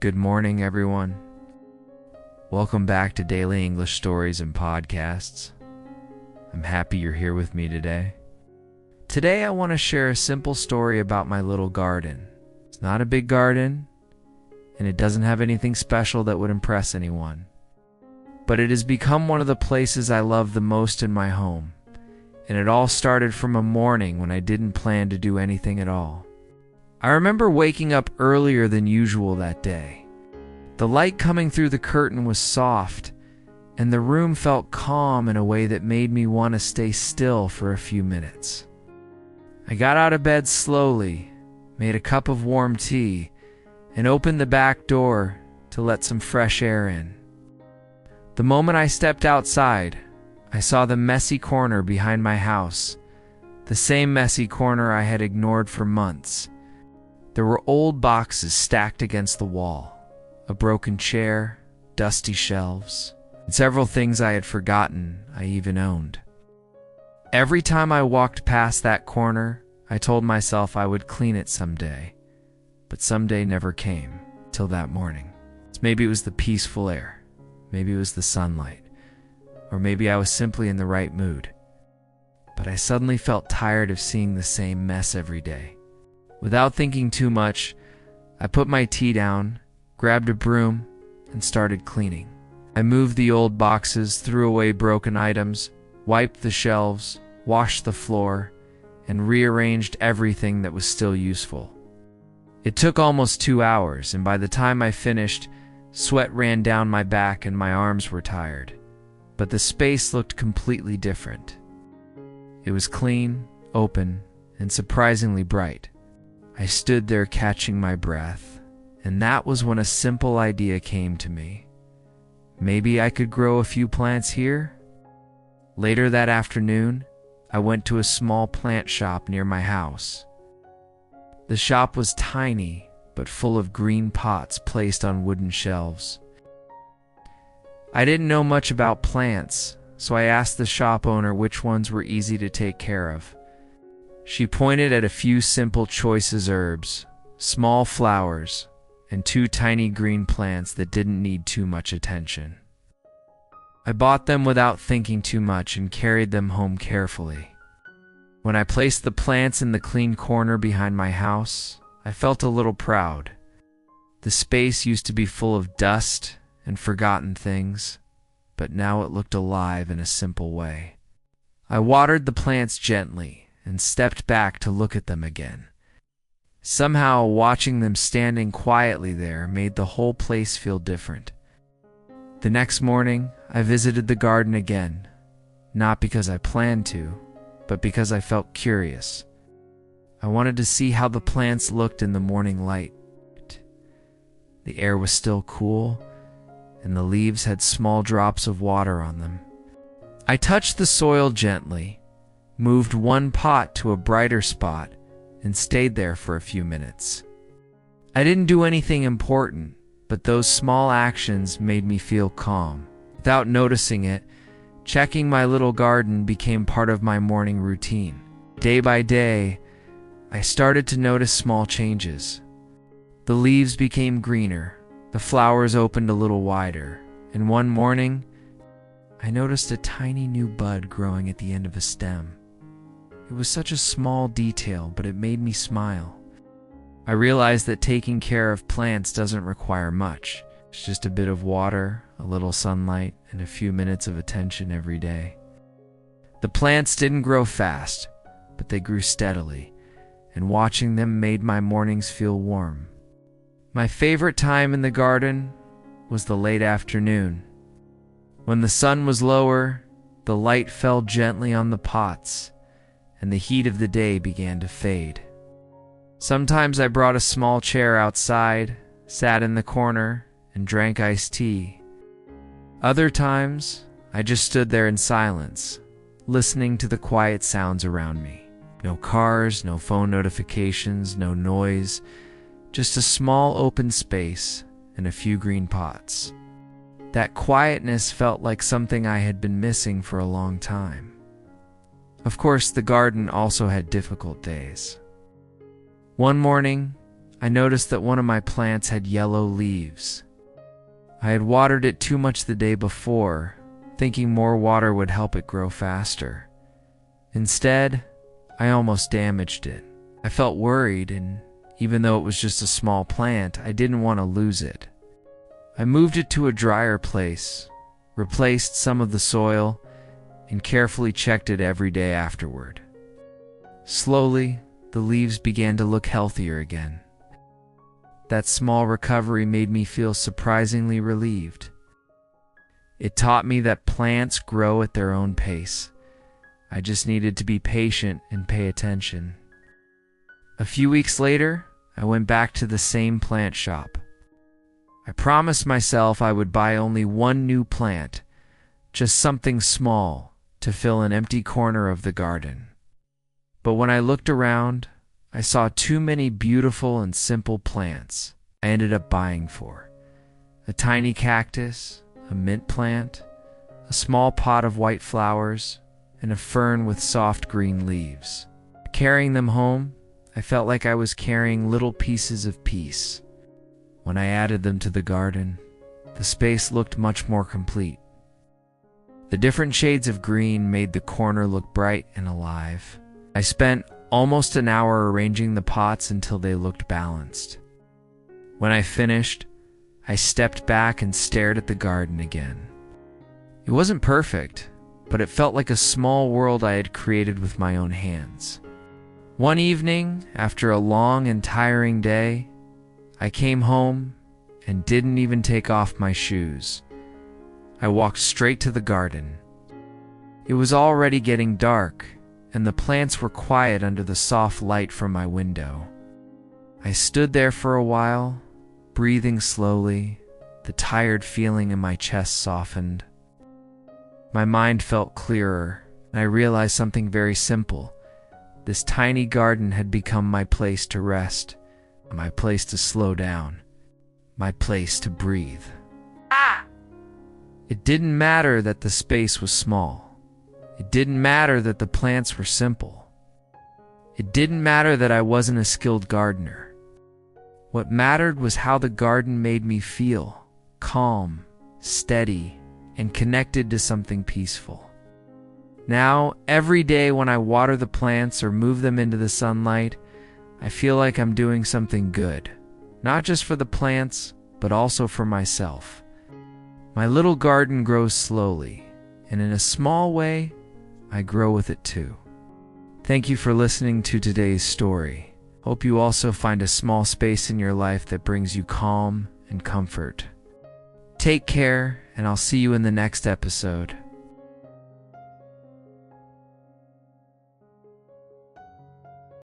Good morning, everyone. Welcome back to Daily English Stories and Podcasts. I'm happy you're here with me today. Today I want to share a simple story about my little garden. It's not a big garden, and it doesn't have anything special that would impress anyone. But it has become one of the places I love the most in my home, and it all started from a morning when I didn't plan to do anything at all. I remember waking up earlier than usual that day. The light coming through the curtain was soft, and the room felt calm in a way that made me want to stay still for a few minutes. I got out of bed slowly, made a cup of warm tea, and opened the back door to let some fresh air in. The moment I stepped outside, I saw the messy corner behind my house, the same messy corner I had ignored for months. There were old boxes stacked against the wall, a broken chair, dusty shelves, and several things I had forgotten I even owned. Every time I walked past that corner, I told myself I would clean it someday, but someday never came till that morning. Maybe it was the peaceful air, maybe it was the sunlight, or maybe I was simply in the right mood. But I suddenly felt tired of seeing the same mess every day. Without thinking too much, I put my tea down, grabbed a broom, and started cleaning. I moved the old boxes, threw away broken items, wiped the shelves, washed the floor, and rearranged everything that was still useful. It took almost 2 hours, and by the time I finished, sweat ran down my back and my arms were tired. But the space looked completely different. It was clean, open, and surprisingly bright. I stood there catching my breath, and that was when a simple idea came to me. Maybe I could grow a few plants here? Later that afternoon, I went to a small plant shop near my house. The shop was tiny, but full of green pots placed on wooden shelves. I didn't know much about plants, so I asked the shop owner which ones were easy to take care of. She pointed at a few simple choices herbs, small flowers, and 2 tiny green plants that didn't need too much attention. I bought them without thinking too much and carried them home carefully. When I placed the plants in the clean corner behind my house, I felt a little proud. The space used to be full of dust and forgotten things, but now it looked alive in a simple way. I watered the plants gently and stepped back to look at them again. Somehow, watching them standing quietly there made the whole place feel different. The next morning, I visited the garden again, not because I planned to, but because I felt curious. I wanted to see how the plants looked in the morning light. The air was still cool, and the leaves had small drops of water on them. I touched the soil gently, moved one pot to a brighter spot, and stayed there for a few minutes. I didn't do anything important, but those small actions made me feel calm. Without noticing it, checking my little garden became part of my morning routine. Day by day, I started to notice small changes. The leaves became greener, the flowers opened a little wider, and one morning, I noticed a tiny new bud growing at the end of a stem. It was such a small detail, but it made me smile. I realized that taking care of plants doesn't require much. It's just a bit of water, a little sunlight, and a few minutes of attention every day. The plants didn't grow fast, but they grew steadily, and watching them made my mornings feel warm. My favorite time in the garden was the late afternoon. When the sun was lower, the light fell gently on the pots, and the heat of the day began to fade. Sometimes I brought a small chair outside, sat in the corner, and drank iced tea. Other times, I just stood there in silence, listening to the quiet sounds around me. No cars, no phone notifications, no noise, just a small open space and a few green pots. That quietness felt like something I had been missing for a long time. Of course, the garden also had difficult days. One morning, I noticed that one of my plants had yellow leaves. I had watered it too much the day before, thinking more water would help it grow faster. Instead, I almost damaged it. I felt worried, and even though it was just a small plant, I didn't want to lose it. I moved it to a drier place, replaced some of the soil, and carefully checked it every day afterward. Slowly, the leaves began to look healthier again. That small recovery made me feel surprisingly relieved. It taught me that plants grow at their own pace. I just needed to be patient and pay attention. A few weeks later, I went back to the same plant shop. I promised myself I would buy only one new plant, just something small to fill an empty corner of the garden. But when I looked around, I saw too many beautiful and simple plants I ended up buying for. A tiny cactus, a mint plant, a small pot of white flowers, and a fern with soft green leaves. Carrying them home, I felt like I was carrying little pieces of peace. When I added them to the garden, the space looked much more complete. The different shades of green made the corner look bright and alive. I spent almost an hour arranging the pots until they looked balanced. When I finished, I stepped back and stared at the garden again. It wasn't perfect, but it felt like a small world I had created with my own hands. One evening, after a long and tiring day, I came home and didn't even take off my shoes. I walked straight to the garden. It was already getting dark, and the plants were quiet under the soft light from my window. I stood there for a while, breathing slowly, the tired feeling in my chest softened. My mind felt clearer, and I realized something very simple. This tiny garden had become my place to rest, my place to slow down, my place to breathe. It didn't matter that the space was small. It didn't matter that the plants were simple. It didn't matter that I wasn't a skilled gardener. What mattered was how the garden made me feel, calm, steady, and connected to something peaceful. Now, every day when I water the plants or move them into the sunlight, I feel like I'm doing something good, not just for the plants, but also for myself. My little garden grows slowly, and in a small way, I grow with it too. Thank you for listening to today's story. Hope you also find a small space in your life that brings you calm and comfort. Take care, and I'll see you in the next episode.